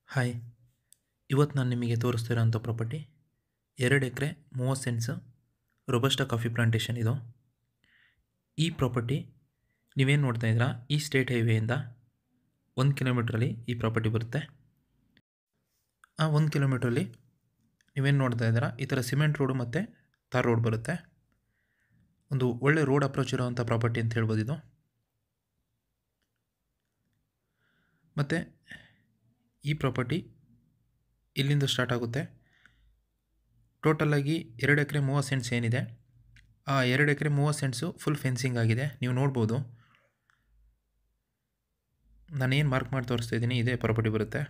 Hi, ಇವತ್ತು ನಾನು ನಿಮಗೆ ತೋರಿಸ್ತಿರೋಂಥ ಪ್ರಾಪರ್ಟಿ 2 ಎಕರೆ 30 ಸೆಂಟ್ಸ್ ರೊಬಸ್ಟಾ ಕಾಫಿ ಪ್ಲಾಂಟೇಶನ್ ಇದು. ಈ ಪ್ರಾಪರ್ಟಿ ನೀವೇನು ನೋಡ್ತಾ ಇದ್ದೀರಾ, ಈ ಸ್ಟೇಟ್ ಹೈವೇಯಿಂದ 1 ಕಿಲೋಮೀಟ್ರಲ್ಲಿ ಈ ಪ್ರಾಪರ್ಟಿ ಬರುತ್ತೆ. ಆ 1 ಕಿಲೋಮೀಟ್ರಲ್ಲಿ ನೀವೇನು ನೋಡ್ತಾ ಇದ್ದೀರಾ, ಈ ಥರ ಸಿಮೆಂಟ್ ರೋಡು ಮತ್ತು ತಾರ್ ರೋಡ್ ಬರುತ್ತೆ. ಒಂದು ಒಳ್ಳೆ ರೋಡ್ ಅಪ್ರೋಚ್ ಇರೋವಂಥ ಪ್ರಾಪರ್ಟಿ ಅಂತ ಹೇಳ್ಬೋದು ಇದು. ಮತ್ತು ಈ ಪ್ರಾಪರ್ಟಿ ಇಲ್ಲಿಂದ ಸ್ಟಾರ್ಟ್ ಆಗುತ್ತೆ. ಟೋಟಲಾಗಿ 2 ಎಕರೆ 30 ಸೆಂಟ್ಸ್ ಏನಿದೆ, ಆ 2 ಎಕರೆ 30 ಸೆಂಟ್ಸು ಫುಲ್ ಫೆನ್ಸಿಂಗ್ ಆಗಿದೆ. ನೀವು ನೋಡ್ಬೋದು, ನಾನೇನು ಮಾರ್ಕ್ ಮಾಡಿ ತೋರಿಸ್ತಾ ಇದ್ದೀನಿ ಇದೇ ಪ್ರಾಪರ್ಟಿ ಬರುತ್ತೆ.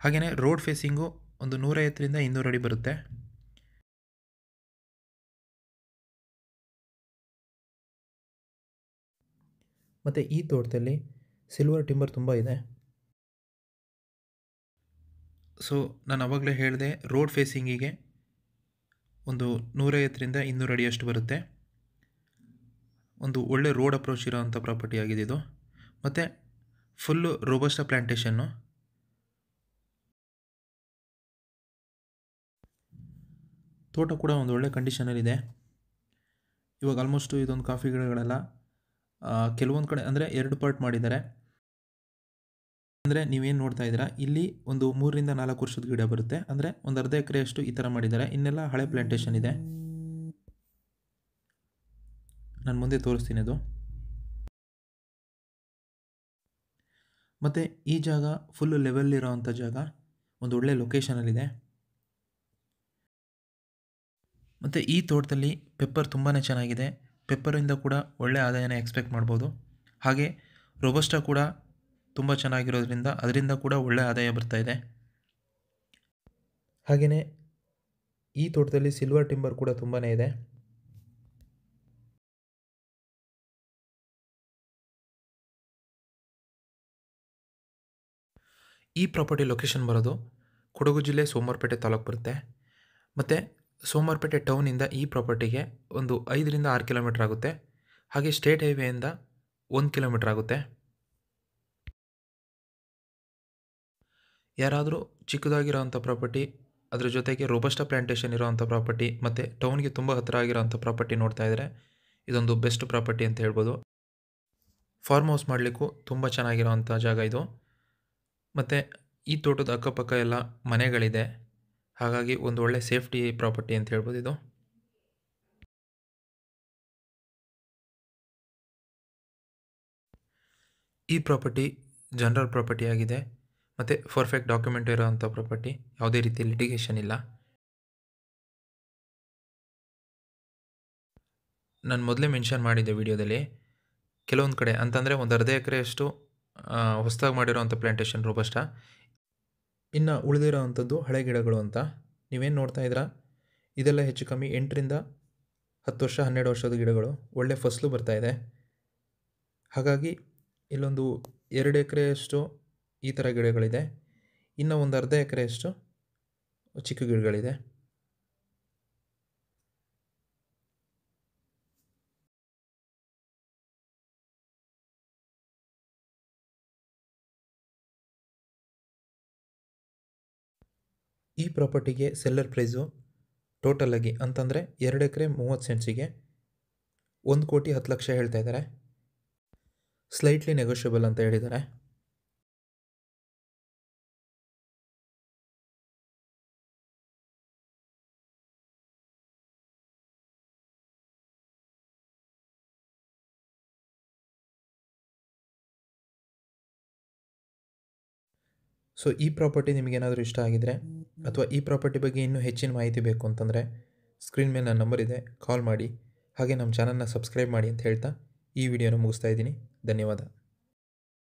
ಹಾಗೆಯೇ ರೋಡ್ ಫೇಸಿಂಗು ಒಂದು 150ರಿಂದ 200 ಅಡಿ ಬರುತ್ತೆ. ಮತ್ತು ಈ ತೋಟದಲ್ಲಿ ಸಿಲ್ವರ್ ಟಿಂಬರ್ ತುಂಬ ಇದೆ. ಸೊ ನಾನು ಆವಾಗಲೇ ಹೇಳಿದೆ, ರೋಡ್ ಫೇಸಿಂಗಿಗೆ ಒಂದು 150ರಿಂದ 200 ಅಡಿಯಷ್ಟು ಬರುತ್ತೆ. ಒಂದು ಒಳ್ಳೆ ರೋಡ್ ಅಪ್ರೋಚ್ ಇರೋವಂಥ ಪ್ರಾಪರ್ಟಿ ಆಗಿದೆ ಇದು. ಮತ್ತು ಫುಲ್ಲು ರೋಬಸ್ಟಾ ಪ್ಲ್ಯಾಂಟೇಷನ್ನು. ತೋಟ ಕೂಡ ಒಂದು ಒಳ್ಳೆ ಕಂಡೀಷನಲ್ಲಿದೆ. ಇವಾಗ ಆಲ್ಮೋಸ್ಟು ಇದೊಂದು ಕಾಫಿ ಗಿಡಗಳೆಲ್ಲ ಕೆಲವೊಂದು ಕಡೆ ಅಂದರೆ 2 ಪಾರ್ಟ್ ಮಾಡಿದ್ದಾರೆ. ಅಂದರೆ ನೀವೇನು ನೋಡ್ತಾ ಇದ್ದೀರಾ, ಇಲ್ಲಿ ಒಂದು 3ರಿಂದ 4 ವರ್ಷದ ಗಿಡ ಬರುತ್ತೆ. ಅಂದರೆ ಒಂದು ಅರ್ಧ ಎಕರೆಯಷ್ಟು ಈ ಥರ ಮಾಡಿದ್ದಾರೆ. ಇನ್ನೆಲ್ಲ ಹಳೆ ಪ್ಲ್ಯಾಂಟೇಷನ್ ಇದೆ. ನಾನು ಮುಂದೆ ತೋರಿಸ್ತೀನಿ ಅದು. ಮತ್ತು ಈ ಜಾಗ ಫುಲ್ಲು ಲೆವೆಲ್ ಇರೋವಂಥ ಜಾಗ, ಒಂದು ಒಳ್ಳೆ ಲೊಕೇಶನಲ್ಲಿದೆ. ಮತ್ತು ಈ ತೋಟದಲ್ಲಿ ಪೆಪ್ಪರ್ ತುಂಬಾ ಚೆನ್ನಾಗಿದೆ. ಪೆಪ್ಪರಿಂದ ಕೂಡ ಒಳ್ಳೆ ಆದಾಯನ ಎಕ್ಸ್ಪೆಕ್ಟ್ ಮಾಡ್ಬೋದು. ಹಾಗೆ ರೋಬಸ್ಟಾ ಕೂಡ ತುಂಬ ಚೆನ್ನಾಗಿರೋದ್ರಿಂದ ಅದರಿಂದ ಕೂಡ ಒಳ್ಳೆ ಆದಾಯ ಬರ್ತಾಯಿದೆ. ಹಾಗೆಯೇ ಈ ತೋಟದಲ್ಲಿ ಸಿಲ್ವರ್ ಟಿಂಬರ್ ಕೂಡ ತುಂಬಾ ಇದೆ. ಈ ಪ್ರಾಪರ್ಟಿ ಲೊಕೇಶನ್ ಬರೋದು ಕೊಡಗು ಜಿಲ್ಲೆ ಸೋಮವಾರಪೇಟೆ ತಾಲೂಕು ಬರುತ್ತೆ. ಮತ್ತು ಸೋಮವಾರಪೇಟೆ ಟೌನಿಂದ ಈ ಪ್ರಾಪರ್ಟಿಗೆ ಒಂದು 5ರಿಂದ 6 ಕಿಲೋಮೀಟ್ರ್ ಆಗುತ್ತೆ. ಹಾಗೆ ಸ್ಟೇಟ್ ಹೈವೇಯಿಂದ 1 ಕಿಲೋಮೀಟ್ರ್ ಆಗುತ್ತೆ. ಯಾರಾದರೂ ಚಿಕ್ಕದಾಗಿರೋವಂಥ ಪ್ರಾಪರ್ಟಿ, ಅದ್ರ ಜೊತೆಗೆ ರೋಬಸ್ಟಾ ಪ್ಲ್ಯಾಂಟೇಷನ್ ಇರೋವಂಥ ಪ್ರಾಪರ್ಟಿ ಮತ್ತು ಟೌನ್ಗೆ ತುಂಬ ಹತ್ತಿರ ಆಗಿರೋವಂಥ ಪ್ರಾಪರ್ಟಿ ನೋಡ್ತಾ ಇದ್ದರೆ ಇದೊಂದು ಬೆಸ್ಟ್ ಪ್ರಾಪರ್ಟಿ ಅಂತ ಹೇಳ್ಬೋದು. ಫಾರ್ಮ್ ಹೌಸ್ ಮಾಡಲಿಕ್ಕೂ ತುಂಬ ಚೆನ್ನಾಗಿರೋವಂಥ ಜಾಗ ಇದು. ಮತ್ತು ಈ ತೋಟದ ಅಕ್ಕಪಕ್ಕ ಎಲ್ಲ ಮನೆಗಳಿದೆ. ಹಾಗಾಗಿ ಒಂದು ಒಳ್ಳೆ ಸೇಫ್ಟಿ ಪ್ರಾಪರ್ಟಿ ಅಂತ ಹೇಳ್ಬೋದು ಇದು. ಈ ಪ್ರಾಪರ್ಟಿ ಜನರಲ್ ಪ್ರಾಪರ್ಟಿ ಆಗಿದೆ. ಮತ್ತು ಪರ್ಫೆಕ್ಟ್ ಡಾಕ್ಯುಮೆಂಟ್ ಇರೋವಂಥ ಪ್ರಾಪರ್ಟಿ, ಯಾವುದೇ ರೀತಿ ಲಿಟಿಗೇಷನ್ ಇಲ್ಲ. ನಾನು ಮೊದಲೇ ಮೆನ್ಷನ್ ಮಾಡಿದ್ದೆ ವಿಡಿಯೋದಲ್ಲಿ, ಕೆಲವೊಂದು ಕಡೆ ಅಂತಂದರೆ ಒಂದು ಅರ್ಧ ಎಕರೆಯಷ್ಟು ಹೊಸದಾಗಿ ಮಾಡಿರೋವಂಥ ಪ್ಲ್ಯಾಂಟೇಷನ್ ರೋಬಸ್ಟಾ, ಇನ್ನು ಉಳಿದಿರೋವಂಥದ್ದು ಹಳೆ ಗಿಡಗಳು ಅಂತ. ನೀವೇನು ನೋಡ್ತಾ ಇದ್ದೀರಾ, ಇದೆಲ್ಲ ಹೆಚ್ಚು ಕಮ್ಮಿ 8ರಿಂದ 10 ವರ್ಷ 12 ವರ್ಷದ ಗಿಡಗಳು. ಒಳ್ಳೆ ಫಸಲು ಬರ್ತಾಯಿದೆ. ಹಾಗಾಗಿ ಇಲ್ಲೊಂದು 2 ಎಕರೆಯಷ್ಟು ಈ ಥರ ಗಿಡಗಳಿದೆ. ಇನ್ನು ಒಂದು ಅರ್ಧ ಎಕರೆಯಷ್ಟು ಚಿಕ್ಕ ಗಿಡಗಳಿದೆ. ಈ ಪ್ರಾಪರ್ಟಿಗೆ ಸೆಲ್ಲರ್ ಪ್ರೈಸು ಟೋಟಲಾಗಿ ಅಂತಂದರೆ 2 ಎಕರೆ 30 ಸೆಂಟ್ಸಿಗೆ 1,10,00,000 ಹೇಳ್ತಾ ಇದ್ದಾರೆ. ಸ್ಲೈಟ್ಲಿ ನೆಗೋಷಿಯಬಲ್ ಅಂತ ಹೇಳಿದ್ದಾರೆ. ಸೊ ಈ ಪ್ರಾಪರ್ಟಿ ನಿಮಗೇನಾದರೂ ಇಷ್ಟ ಆಗಿದರೆ ಅಥವಾ ಈ ಪ್ರಾಪರ್ಟಿ ಬಗ್ಗೆ ಇನ್ನೂ ಹೆಚ್ಚಿನ ಮಾಹಿತಿ ಬೇಕು ಅಂತಂದರೆ ಸ್ಕ್ರೀನ್ ಮೇಲೆ ನನ್ನ ನಂಬರ್ ಇದೆ, ಕಾಲ್ ಮಾಡಿ. ಹಾಗೆ ನಮ್ಮ ಚಾನಲ್ನ ಸಬ್ಸ್ಕ್ರೈಬ್ ಮಾಡಿ ಅಂತ ಹೇಳ್ತಾ ಈ ವಿಡಿಯೋನ ಮುಗಿಸ್ತಾ ಇದ್ದೀನಿ. ಧನ್ಯವಾದ.